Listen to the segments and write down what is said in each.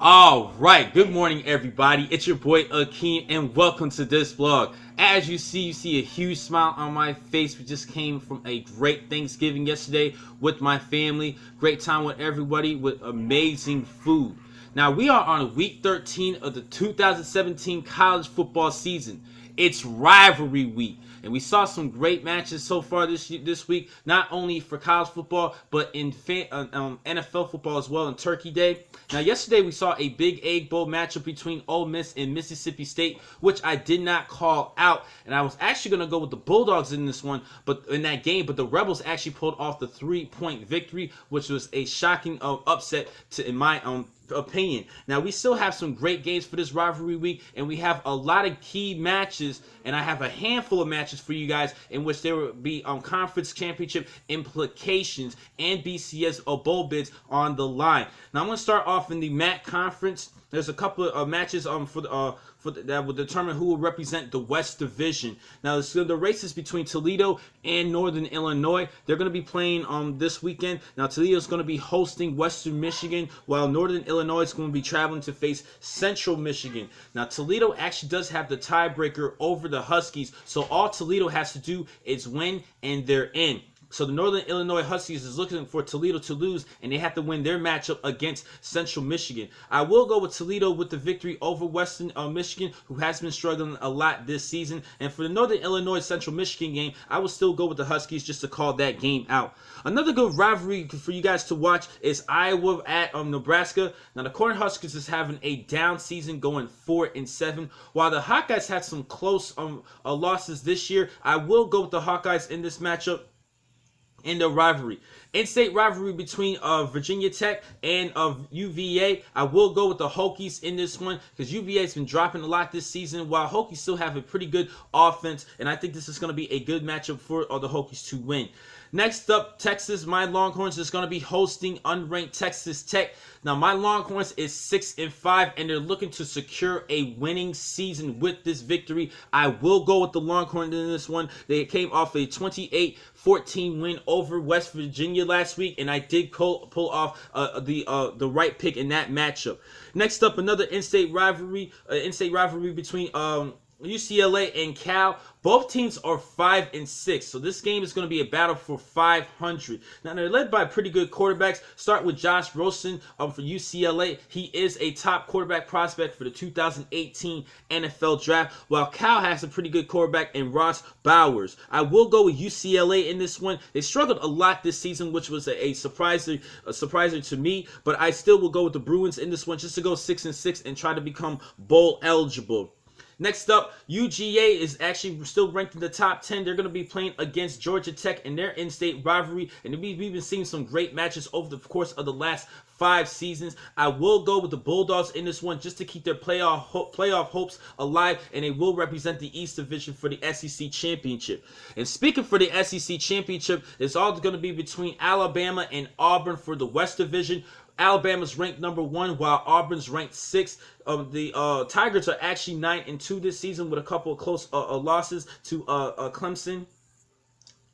All right, good morning, everybody. It's your boy Akeem, and welcome to this vlog. As you see a huge smile on my face. We just came from a great Thanksgiving yesterday with my family. Great time with everybody with amazing food. Now, we are on week 13 of the 2017 college football season. It's rivalry week, and we saw some great matches so far this week, not only for college football, but in NFL football as well, in Turkey Day. Now, yesterday we saw a big Egg Bowl matchup between Ole Miss and Mississippi State, which I did not call out, and I was actually going to go with the Bulldogs in this one, but in that game, but the Rebels actually pulled off the 3-point victory, which was a shocking upset in my opinion. Now, we still have some great games for this rivalry week, and we have a lot of key matches, and I have a handful of matches for you guys in which there will be conference championship implications and BCS bowl bids on the line. Now, I'm going to start off in the MAC conference. There's a couple of matches that will determine who will represent the West Division. Now, the races between Toledo and Northern Illinois. They're going to be playing this weekend. Now, Toledo is going to be hosting Western Michigan, while Northern Illinois is going to be traveling to face Central Michigan. Now, Toledo actually does have the tiebreaker over the Huskies, so all Toledo has to do is win, and they're in. So the Northern Illinois Huskies is looking for Toledo to lose, and they have to win their matchup against Central Michigan. I will go with Toledo with the victory over Western Michigan, who has been struggling a lot this season. And for the Northern Illinois Central Michigan game, I will still go with the Huskies just to call that game out. Another good rivalry for you guys to watch is Iowa at Nebraska. Now, the Cornhuskers is having a down season, going 4-7. While the Hawkeyes had some close losses this year, I will go with the Hawkeyes in this matchup. In the rivalry, in-state rivalry between Virginia Tech and UVA, I will go with the Hokies in this one because UVA has been dropping a lot this season, while Hokies still have a pretty good offense, and I think this is going to be a good matchup for the Hokies to win. Next up, Texas, my Longhorns is going to be hosting unranked Texas Tech. Now, my Longhorns is 6-5, and they're looking to secure a winning season with this victory. I will go with the Longhorns in this one. They came off a 28-14 win over West Virginia last week, and I did pull off the right pick in that matchup. Next up, another in-state rivalry between UCLA and Cal. Both teams are 5-6, so this game is going to be a battle for 500. Now, they're led by pretty good quarterbacks. Start with Josh Rosen for UCLA. He is a top quarterback prospect for the 2018 NFL Draft, while Cal has a pretty good quarterback in Ross Bowers. I will go with UCLA in this one. They struggled a lot this season, which was a surpriser to me, but I still will go with the Bruins in this one just to go 6-6 and try to become bowl eligible. Next up, UGA is actually still ranked in the top 10. They're going to be playing against Georgia Tech in their in-state rivalry, and we've been seeing some great matches over the course of the last 5 seasons. I will go with the Bulldogs in this one just to keep their playoff hopes alive, and they will represent the East Division for the SEC Championship. And speaking for the SEC Championship, it's all going to be between Alabama and Auburn for the West Division. Alabama's ranked number 1, while Auburn's ranked 6. The Tigers are actually 9-2 this season with a couple of close losses to Clemson.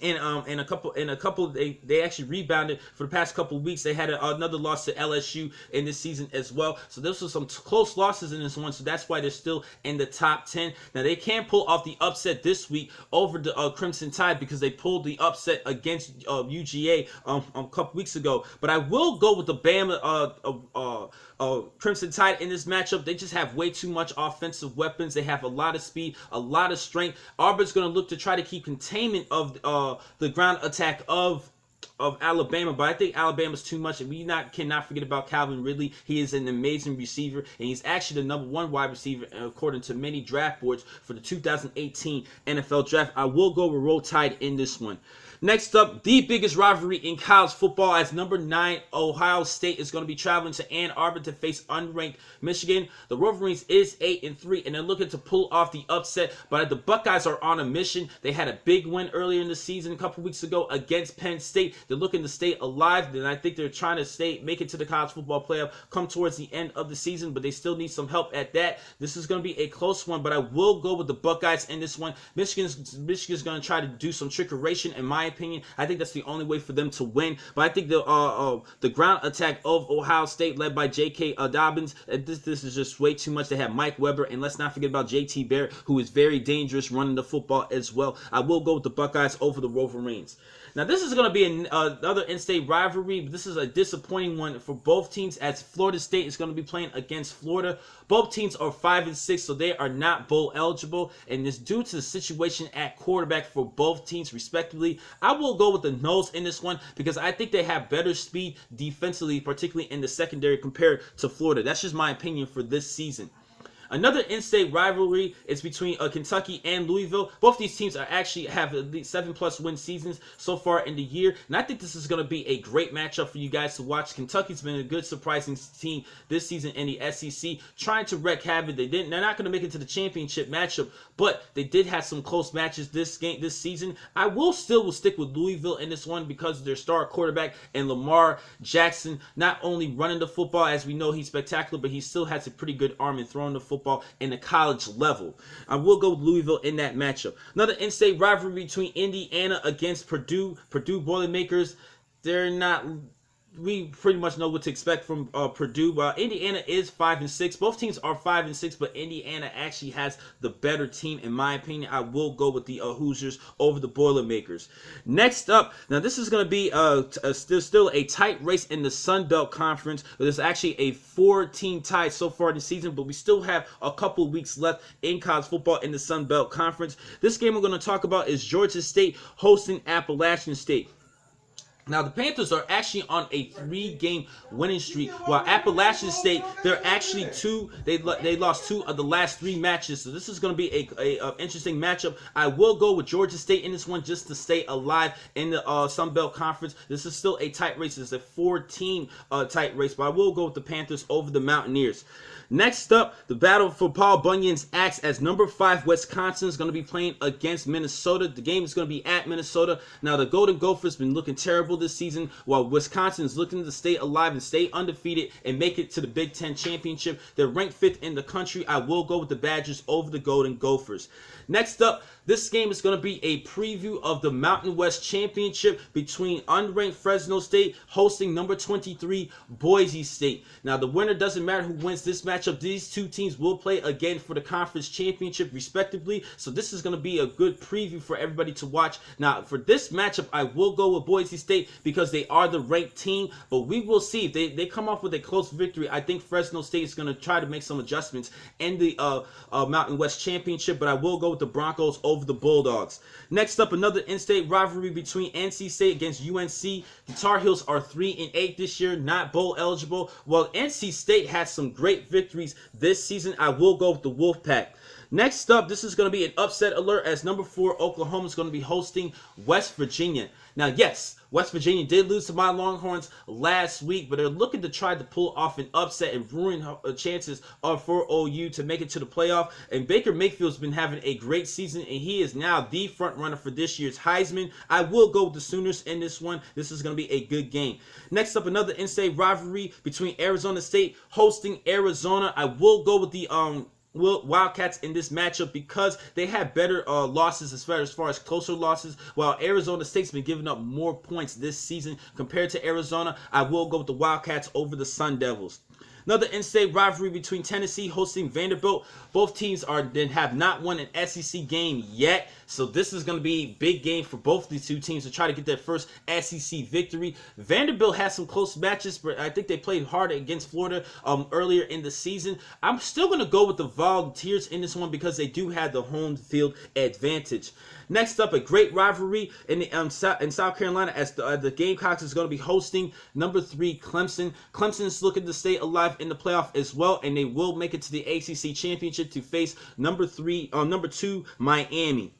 And a couple they actually rebounded for the past couple of weeks. They had another loss to LSU in this season as well. So this was some close losses in this one. So that's why they're still in the top 10. Now, they can pull off the upset this week over the Crimson Tide because they pulled the upset against UGA a couple weeks ago. But I will go with the Bama Crimson Tide in this matchup. They just have way too much offensive weapons. They have a lot of speed, a lot of strength. Auburn's going to look to try to keep containment of the ground attack of Alabama, but I think Alabama's too much, and we cannot forget about Calvin Ridley. He is an amazing receiver, and he's actually the number 1 wide receiver according to many draft boards for the 2018 NFL Draft. I will go with Roll Tide in this one. Next up, the biggest rivalry in college football, as number 9 Ohio State is going to be traveling to Ann Arbor to face unranked Michigan. The Wolverines is 8-3, and they're looking to pull off the upset, but the Buckeyes are on a mission. They had a big win earlier in the season a couple weeks ago against Penn State. They're looking to stay alive, and I think they're trying to make it to the college football playoff come towards the end of the season, but they still need some help at that. This is going to be a close one, but I will go with the Buckeyes in this one. Michigan's going to try to do some trickeration, in my opinion. I think that's the only way for them to win. But I think the ground attack of Ohio State, led by J.K. Dobbins, this is just way too much. They have Mike Weber, and let's not forget about J.T. Barrett, who is very dangerous running the football as well. I will go with the Buckeyes over the Wolverines. Now, this is going to be another in-state rivalry, but this is a disappointing one for both teams, as Florida State is going to be playing against Florida. Both teams are 5-6, so they are not bowl eligible, and it's due to the situation at quarterback for both teams, respectively. I will go with the Noles in this one because I think they have better speed defensively, particularly in the secondary, compared to Florida. That's just my opinion for this season. Another in-state rivalry is between Kentucky and Louisville. Both these teams are actually have at least 7+ win seasons so far in the year, and I think this is going to be a great matchup for you guys to watch. Kentucky's been a good surprising team this season in the SEC, trying to wreak havoc. They're not going to make it to the championship matchup, but they did have some close matches this season. I will stick with Louisville in this one because of their star quarterback and Lamar Jackson, not only running the football, as we know he's spectacular, but he still has a pretty good arm in throwing the football in the college level. I will go with Louisville in that matchup. Another in-state rivalry between Indiana against Purdue. Purdue Boilermakers, we pretty much know what to expect from Purdue. Indiana is 5-6. Both teams are 5-6, but Indiana actually has the better team, in my opinion. I will go with the Hoosiers over the Boilermakers. Next up, now this is going to be still a tight race in the Sun Belt Conference. There's actually a 4-team tie so far this season, but we still have a couple weeks left in college football in the Sun Belt Conference. This game we're going to talk about is Georgia State hosting Appalachian State. Now, the Panthers are actually on a 3-game winning streak, while Appalachian State, they're actually they lost 2 of the last 3 matches, so this is going to be a interesting matchup. I will go with Georgia State in this one just to stay alive in the Sun Belt Conference. This is still a tight race. It's a 4-team tight race, but I will go with the Panthers over the Mountaineers. Next up, the battle for Paul Bunyan's axe, as number 5 Wisconsin is going to be playing against Minnesota. The game is going to be at Minnesota. Now, the Golden Gophers been looking terrible this season, while Wisconsin is looking to stay alive and stay undefeated and make it to the Big Ten Championship. They're ranked 5th in the country. I will go with the Badgers over the Golden Gophers. Next up, this game is going to be a preview of the Mountain West Championship between unranked Fresno State hosting number 23 Boise State. Now, the winner doesn't matter who wins this matchup. These two teams will play again for the conference championship respectively. So this is going to be a good preview for everybody to watch. Now, for this matchup, I will go with Boise State because they are the ranked team. But we will see if they come off with a close victory. I think Fresno State is going to try to make some adjustments in the Mountain West Championship. But I will go with the Broncos over the Bulldogs. Next up, another in-state rivalry between NC State against UNC. The Tar Heels are 3-8 this year, not bowl eligible. While NC State has some great victories this season, I will go with the Wolfpack. Next up, this is going to be an upset alert as number 4 Oklahoma is going to be hosting West Virginia. Now, yes, West Virginia did lose to my Longhorns last week, but they're looking to try to pull off an upset and ruin chances for OU to make it to the playoff. And Baker Mayfield's been having a great season, and he is now the front runner for this year's Heisman. I will go with the Sooners in this one. This is going to be a good game. Next up, another in-state rivalry between Arizona State hosting Arizona. I will go with the Wildcats in this matchup because they have better losses as far as closer losses, while Arizona State's been giving up more points this season compared to Arizona. I will go with the Wildcats over the Sun Devils. Another in-state rivalry between Tennessee hosting Vanderbilt. Both teams have not won an SEC game yet, so this is going to be a big game for both these two teams to try to get their first SEC victory. Vanderbilt has some close matches, but I think they played hard against Florida earlier in the season. I'm still going to go with the Volunteers in this one because they do have the home field advantage. Next up, a great rivalry in South Carolina as the Gamecocks is going to be hosting number 3 Clemson. Clemson is looking to stay alive in the playoff as well, and they will make it to the ACC Championship to face number 2 Miami.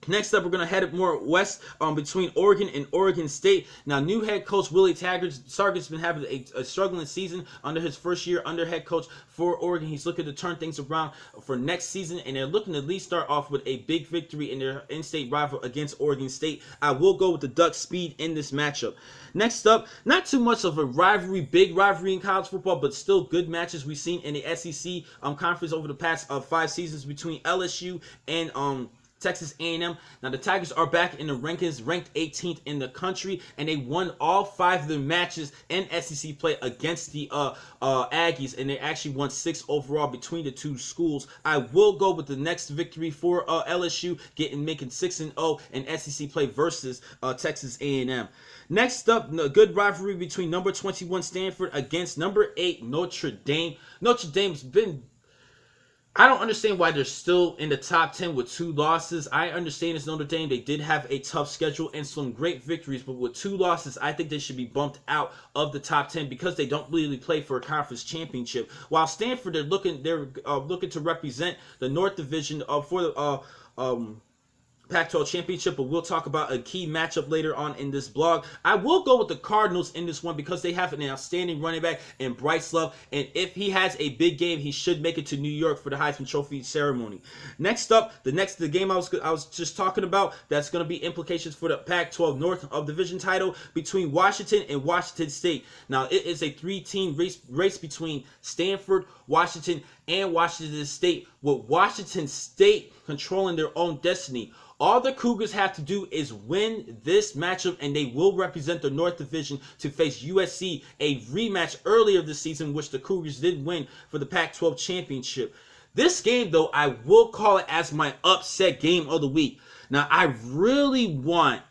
Next up, we're going to head more west between Oregon and Oregon State. Now, new head coach Willie Taggart's been having a struggling season under his first year under head coach for Oregon. He's looking to turn things around for next season, and they're looking to at least start off with a big victory in their in-state rival against Oregon State. I will go with the Ducks' speed in this matchup. Next up, not too much of a big rivalry in college football, but still good matches we've seen in the SEC conference over the past 5 seasons between LSU and Texas A&M. Now the Tigers are back in the rankings, ranked 18th in the country, and they won all 5 of their matches in SEC play against the Aggies, and they actually won 6 overall between the two schools. I will go with the next victory for LSU, making 6-0 in SEC play versus Texas A&M. Next up, a good rivalry between number 21 Stanford against number 8 Notre Dame. Notre Dame's been, I don't understand why they're still in the top 10 with 2 losses. I understand it's Notre Dame. They did have a tough schedule and some great victories, but with 2 losses, I think they should be bumped out of the top 10 because they don't really play for a conference championship. While Stanford, they're looking to represent the North Division for the Pac-12 championship, but we'll talk about a key matchup later on in this blog. I will go with the Cardinals in this one because they have an outstanding running back in Bryce Love, and if he has a big game, he should make it to New York for the Heisman Trophy ceremony. Next up, the game I was just talking about, that's going to be implications for the Pac-12 North of Division title between Washington and Washington State. Now, it is a 3-team race between Stanford, Washington, and Washington State, with Washington State controlling their own destiny. All the Cougars have to do is win this matchup, and they will represent the North Division to face USC, a rematch earlier this season, which the Cougars did win for the Pac-12 championship. This game, though, I will call it as my upset game of the week. Now, I really want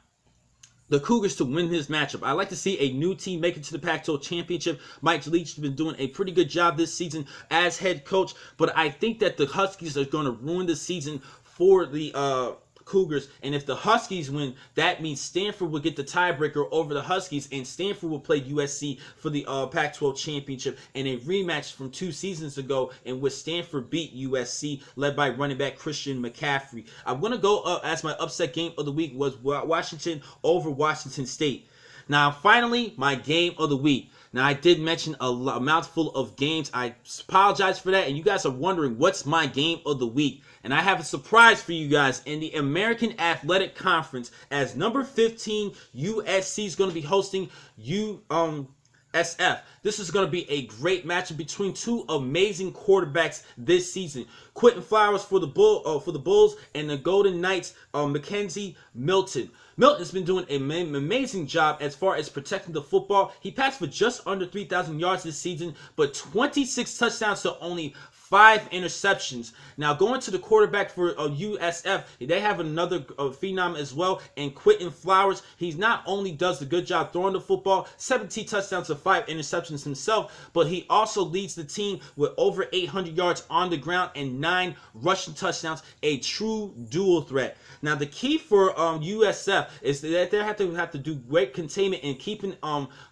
the Cougars to win this matchup. I like to see a new team make it to the Pac-12 championship. Mike Leach has been doing a pretty good job this season as head coach, but I think that the Huskies are going to ruin the season for the Cougars, and if the Huskies win, that means Stanford will get the tiebreaker over the Huskies, and Stanford will play USC for the Pac-12 championship in a rematch from 2 seasons ago in which Stanford beat USC, led by running back Christian McCaffrey. I'm going to go as my upset game of the week was Washington over Washington State. Now, finally, my game of the week. Now, I did mention a mouthful of games. I apologize for that, and you guys are wondering what's my game of the week. And I have a surprise for you guys in the American Athletic Conference, as number 15 USC is going to be hosting USF. This is going to be a great matchup between 2 amazing quarterbacks this season. Quentin Flowers for the Bulls, and the Golden Knights, Mackenzie Milton. Milton's been doing an amazing job as far as protecting the football. He passed for just under 3,000 yards this season, but 26 touchdowns to only 5 interceptions. Now, going to the quarterback for USF, they have another phenom as well, and Quentin Flowers. He not only does a good job throwing the football, 17 touchdowns to 5 interceptions himself, but he also leads the team with over 800 yards on the ground and 9 rushing touchdowns, a true dual threat. Now, the key for USF is that they have to do great containment and keeping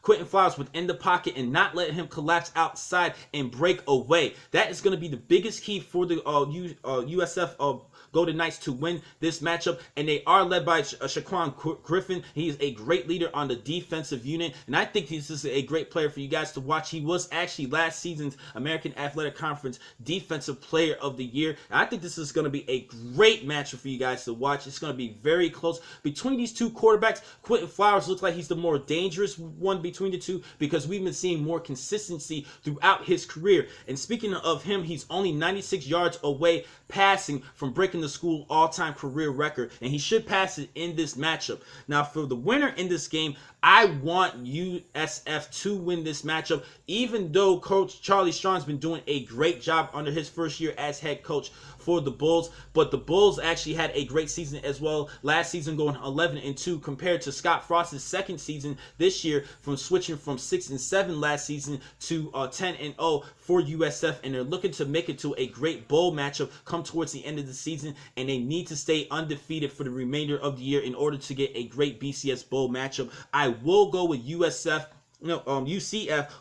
Quentin Flowers within the pocket and not letting him collapse outside and break away. That is going to be the biggest key for the USF Golden Knights to win this matchup, and they are led by Shaquan Griffin. He is a great leader on the defensive unit, and I think this is a great player for you guys to watch. He was actually last season's American Athletic Conference Defensive Player of the Year. And I think this is going to be a great matchup for you guys to watch. It's going to be very close between these 2 quarterbacks. Quentin Flowers looks like he's the more dangerous one between the 2 because we've been seeing more consistency throughout his career. And speaking of him, he's only 96 yards away passing from breaking the school all-time career record, and he should pass it in this matchup. Now, for the winner in this game, I want USF to win this matchup, even though Coach Charlie Strong's been doing a great job under his first year as head coach for the Bulls. But the Bulls actually had a great season as well last season, going 11-2 compared to Scott Frost's second season this year, from switching from 6-7 last season to 10-0 for USF, and they're looking to make it to a great bowl matchup come towards the end of the season, and they need to stay undefeated for the remainder of the year in order to get a great BCS bowl matchup. I will go with UCF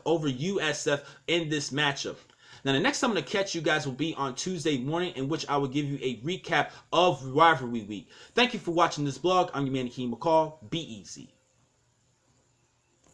over USF in this matchup. Now, the next time I'm going to catch you guys will be on Tuesday morning, in which I will give you a recap of Rivalry Week. Thank you for watching this blog. I'm your man, Akeem McCall. Be easy.